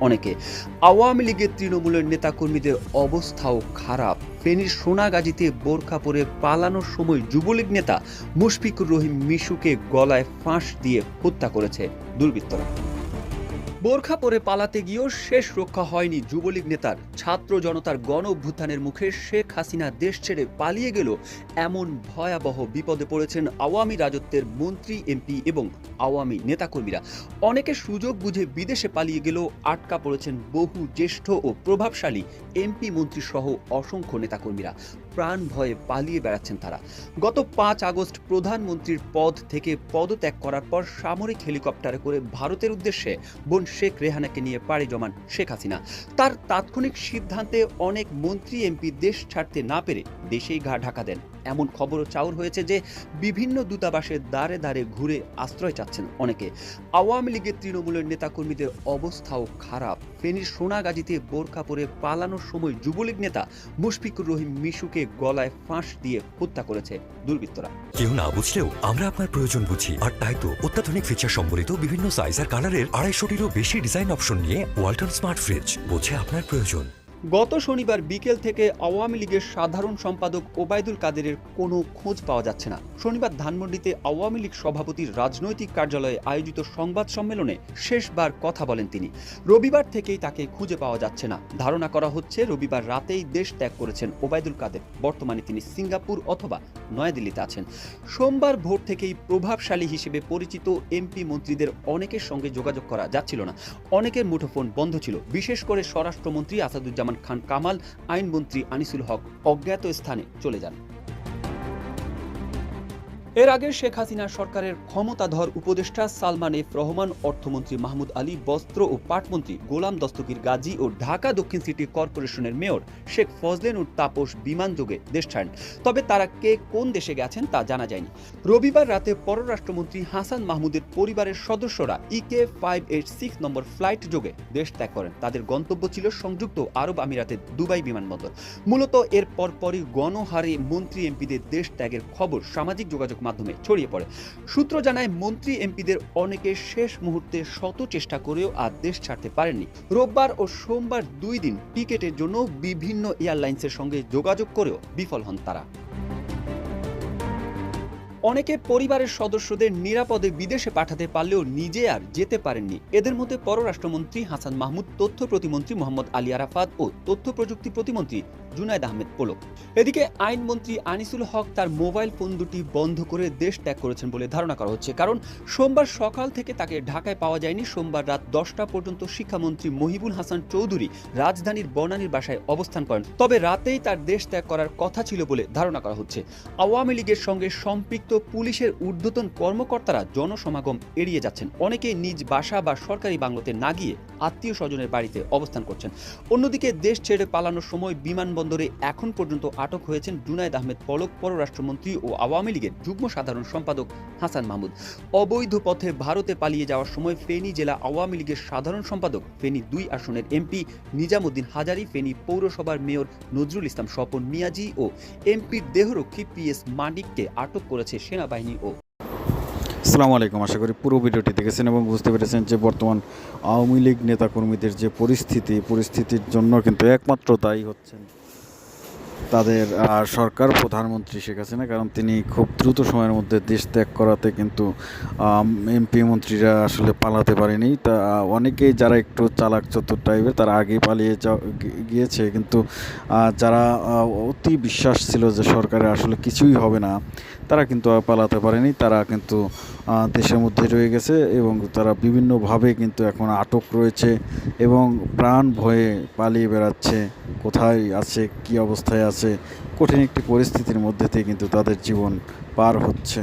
অনেকে। আওয়ামী লীগের তৃণমূলের নেতাকর্মীদের অবস্থাও খারাপ। ফেনীর সোনাগাজীতে বোরখা পরে পালানোর সময় যুবলীগ নেতা মুশফিকুর রহিম মিশুকে গলায় ফাঁস দিয়ে হত্যা করেছে দুর্বৃত্তরা। বোরখা পরে পালাতে গিয়েও শেষ রক্ষা হয়নি যুবলীগ নেতার। ছাত্র জনতার গণ অভ্যুত্থানের মুখে শেখ হাসিনা দেশ ছেড়ে পালিয়ে গেল এমন ভয়াবহ বিপদে পড়েছেন আওয়ামী রাজত্বের মন্ত্রী, এমপি এবং আওয়ামী নেতাকর্মীরা। অনেকে সুযোগ বুঝে বিদেশে পালিয়ে গেলেও আটকা পড়েছেন বহু জ্যেষ্ঠ ও প্রভাবশালী এমপি, মন্ত্রী সহ অসংখ্য নেতাকর্মীরা। প্রাণ ভয়ে পালিয়ে বেড়াচ্ছেন তারা। গত 5 আগস্ট প্রধানমন্ত্রীর পদ থেকে পদত্যাগ করার পর সামরিক হেলিকপ্টারে করে ভারতের উদ্দেশ্যে বোন শেখ রেহানাকে নিয়ে পাড়ি জমান শেখ হাসিনা। তার তাৎক্ষণিক সিদ্ধান্তে অনেক মন্ত্রী, এমপি দেশ ছাড়তে না পেরে দেশেই গা ঢাকা দেন। এমন খবরও চাউর হয়েছে যে বিভিন্ন দূতাবাসের দ্বারে দ্বারে ঘুরে আশ্রয় চাচ্ছেন অনেকে। আওয়ামী লীগের তৃণমূলের নেতাকর্মীদের অবস্থাও খারাপ। ফেনীর সোনাগাজীতে বোরখা পরে পালানোর সময় যুবলীগ নেতা মুশফিকুর রহিম মিশুকে গলায় ফাঁস দিয়ে হত্যা করেছে দুর্বৃত্তরা। কেউ না বুঝলেও আমরা আপনার প্রয়োজন বুঝি, আর তাই তো অত্যাধুনিক ফিচার সম্বলিত বিভিন্ন সাইজ আর কালারের 250-টিরও বেশি ডিজাইন অপশন নিয়ে ওয়ালটন স্মার্ট ফ্রিজ বোঝে আপনার প্রয়োজন। গত শনিবার বিকেল থেকে আওয়ামী লীগের সাধারণ সম্পাদক ওবায়দুল কাদেরের কোনো খোঁজ পাওয়া যাচ্ছে না। শনিবার ধানমন্ডিতে আওয়ামী লীগ সভাপতির রাজনৈতিক কার্যালয়ে আয়োজিত সংবাদ সম্মেলনে শেষবার কথা বলেন তিনি। রবিবার থেকেই তাকে খুঁজে পাওয়া যাচ্ছে না। ধারণা করা হচ্ছে রবিবার রাতেই দেশ ত্যাগ করেছেন ওবায়দুল কাদের। বর্তমানে তিনি সিঙ্গাপুর অথবা নয়াদিল্লিতে আছেন। সোমবার ভোর থেকেই প্রভাবশালী হিসেবে পরিচিত এমপি, মন্ত্রীদের অনেকের সঙ্গে যোগাযোগ করা যাচ্ছিল না। অনেকের মুঠোফোন বন্ধ ছিল। বিশেষ করে স্বরাষ্ট্রমন্ত্রী আসাদুজ্জামান খান কামাল, আইনমন্ত্রী আনিসুল হক অজ্ঞাত স্থানে চলে যান। এর আগে শেখ হাসিনা সরকারের ক্ষমতাধর উপদেষ্টা সালমান এফ রহমান, অর্থমন্ত্রী মাহমুদ আলী, বস্ত্র ও পাটমন্ত্রী গোলাম দস্তগীর গাজী ও ঢাকা দক্ষিণ সিটি কর্পোরেশনের মেয়র শেখ ফজলেনুর তাপস বিমানযোগে দেশ ছাড়েন। তবে তারা কে কোন দেশে গেছেন তা জানা যায়নি। রবিবার রাতে পররাষ্ট্রমন্ত্রী হাসান মাহমুদের পরিবারের সদস্যরা ইকে 586 নম্বর ফ্লাইট যোগে দেশ ত্যাগ করেন। তাদের গন্তব্য ছিল সংযুক্ত আরব আমিরাতের দুবাই বিমানবন্দর। মূলত এর পরপরই গণহারে মন্ত্রী, এমপিদের দেশ ত্যাগের খবর সামাজিক যোগাযোগ মাধ্যমে ছড়িয়ে পড়ে। সূত্র জানায়, মন্ত্রী, এমপিদের অনেকে শেষ মুহূর্তে শত চেষ্টা করেও আর দেশ ছাড়তে পারেননি। রোববার ও সোমবার 2 দিন টিকেটের জন্য বিভিন্ন এয়ারলাইন্সের সঙ্গে যোগাযোগ করেও বিফল হন তারা। অনেকে পরিবারের সদস্যদের নিরাপদে বিদেশে পাঠাতে পারলেও নিজে আর যেতে পারেননি। এদের মধ্যে পররাষ্ট্রমন্ত্রী হাসান মাহমুদ, তথ্য প্রতিমন্ত্রী মোহাম্মদ আলী আরাফাত ও তথ্য প্রযুক্তি প্রতিমন্ত্রী জুনায়েদ আহমেদ পলক। এদিকে আইনমন্ত্রী আনিসুল হক তার মোবাইল ফোন দুটি বন্ধ করে দেশ ত্যাগ করেছেন বলে ধারণা করা হচ্ছে, কারণ সোমবার সকাল থেকে তাকে ঢাকায় পাওয়া যায়নি। সোমবার রাত 10টা পর্যন্ত শিক্ষামন্ত্রী মহিবুল হাসান চৌধুরী রাজধানীর বনানীর বাসায় অবস্থান করেন। তবে রাতেই তার দেশ ত্যাগ করার কথা ছিল বলে ধারণা করা হচ্ছে। আওয়ামী লীগের সঙ্গে সম্পৃক্ত পুলিশের ঊর্ধ্বতন কর্মকর্তারা জনসমাগম এড়িয়ে যাচ্ছেন। অনেকে নিজ বাসা বা সরকারি বাংলোতে না গিয়ে আত্মীয় স্বজনের বাড়িতে অবস্থান করছেন। অন্যদিকে দেশ ছেড়ে পালানোর সময় বিমানবন্দরে এখন পর্যন্ত আটক হয়েছেন জুনায়েদ আহমেদ পলক, পররাষ্ট্রমন্ত্রী ও আওয়ামী লীগের যুগ্ম সাধারণ সম্পাদক হাসান মাহমুদ। অবৈধ পথে ভারতে পালিয়ে যাওয়ার সময় ফেনী জেলা আওয়ামী লীগের সাধারণ সম্পাদক, ফেনী 2 আসনের এমপি নিজামুদ্দিন হাজারী, ফেনী পৌরসভার মেয়র নজরুল ইসলাম স্বপন মিয়াজি ও এমপির দেহরক্ষী পিএস মানিককে আটক করেছে সেনাবাহিনী। আসসালামু আলাইকুম, আশা করি পুরো ভিডিওটি দেখেছেন এবং বুঝতে পেরেছেন যে বর্তমান আওয়ামী লীগ নেতাকর্মীদের যে পরিস্থিতির জন্য কিন্তু একমাত্র দায়ী হচ্ছেন তাদের সরকার, প্রধানমন্ত্রী শেখ হাসিনা। কারণ তিনি খুব দ্রুত সময়ের মধ্যে দেশ ত্যাগ করাতে কিন্তু এমপি, মন্ত্রীরা আসলে পালাতে পারেনি। তা অনেকেই যারা একটু চালাক চতুর টাইপের তারা আগেই পালিয়ে গিয়েছে, কিন্তু যারা অতি বিশ্বাস ছিল যে সরকারের আসলে কিছুই হবে না, তারা কিন্তু পালাতে পারেনি। তারা কিন্তু দেশের মধ্যে রয়ে গেছে এবং তারা বিভিন্নভাবে কিন্তু এখন আটক রয়েছে এবং প্রাণ ভয়ে পালিয়ে বেড়াচ্ছে। কোথায় আছে, কী অবস্থায় আছে, কঠিন একটি পরিস্থিতির মধ্যে দিয়ে কিন্তু তাদের জীবন পার হচ্ছে।